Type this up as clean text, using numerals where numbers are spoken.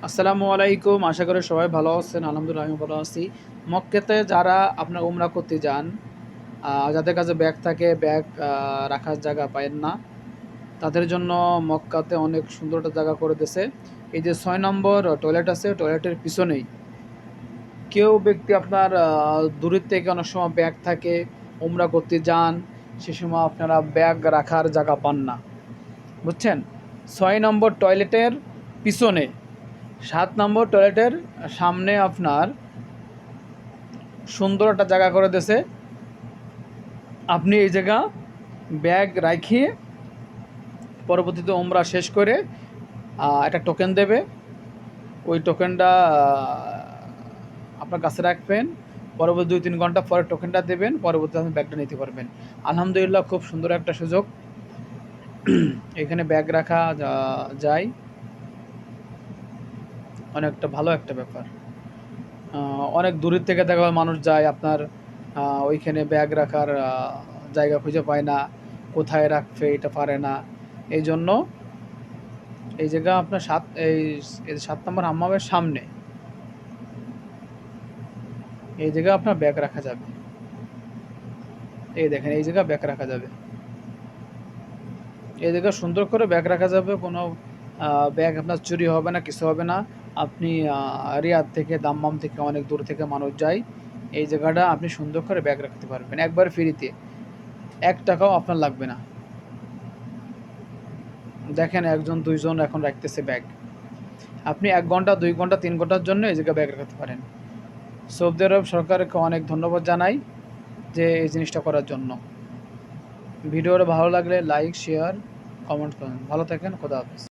আসসালামু আলাইকুম। আশা করি সবাই ভালো আছেন। আলহামদুলিল্লাহ আমি ভালো আছি। মক্কাতে যারা আপনার উমরা করতে যান, যাদের কাছে ব্যাগ থাকে, ব্যাগ রাখার জায়গা পায়েন না, তাদের জন্য মক্কাতে অনেক সুন্দর একটা জায়গা করে দিয়েছে। এই যে ৬ নম্বর টয়লেট আছে, টয়লেটের পিছনেই কেউ ব্যক্তি আপনার দূরের থেকে অনেক সময় ব্যাগ থাকে, উমরা করতে যান, সে সময় আপনারা ব্যাগ রাখার জায়গা পান না, বুঝছেন? ৬ নম্বর টয়লেটের পিছনে, ৭ নম্বর টয়লেটের সামনে আপনার সুন্দর একটা জায়গা করে দিয়েছে। আপনি এই জায়গা ব্যাগ রাখিয়ে পরবর্তীতে উমরা শেষ করে একটা টোকেন দেবে। ওই টোকেনটা আপনার কাছে রাখবেন। পরবর্তী ২-৩ ঘন্টা পরে টোকেনটা দেবেন, পরবর্তীতে আপনি ব্যাগটা নিতে পারবেন। আলহামদুলিল্লাহ, খুব সুন্দর একটা সুযোগ। এখানে ব্যাগ রাখা যায়, অনেকটা ভালো একটা ব্যাপার। অনেক দূরের থেকে দেখা যায় মানুষ যায় আপনার ওইখানে ব্যাগ রাখার জায়গা খুঁজে পায় না, কোথায় রাখবে এটা পারে না। এই জন্য এই জায়গা আপনার এই ৭ নম্বর হাম্মামের সামনে এই জায়গায় আপনার ব্যাগ রাখা যাবে। এই দেখেন, এই জায়গা ব্যাগ রাখা যাবে। এই জায়গা সুন্দর করে ব্যাগ রাখা যাবে। কোনো ব্যাগ আপনার চুরি হবে না, কিছু হবে না। আপনি রিয়াদ থেকে, দাম্মাম থেকে অনেক দূর থেকে মানুষ যায়। এই জায়গাটা আপনি সুন্দর করে ব্যাগ রাখতে পারবেন একবার ফ্রিতে। ১ টাকাও আপনার লাগবে না। দেখেন, ১ জন ২ জন এখন রাখতেছে ব্যাগ। আপনি ১ ঘন্টা, ২ ঘন্টা, ৩ ঘন্টার জন্য এই জায়গায় ব্যাগ রাখতে পারেন। সৌদি আরব সরকারকে অনেক ধন্যবাদ জানাই যে এই জিনিসটা করার জন্য। ভিডিওটা ভালো লাগলে লাইক, শেয়ার, কমেন্ট করুন। ভালো থাকেন। খোদা হাফেজ।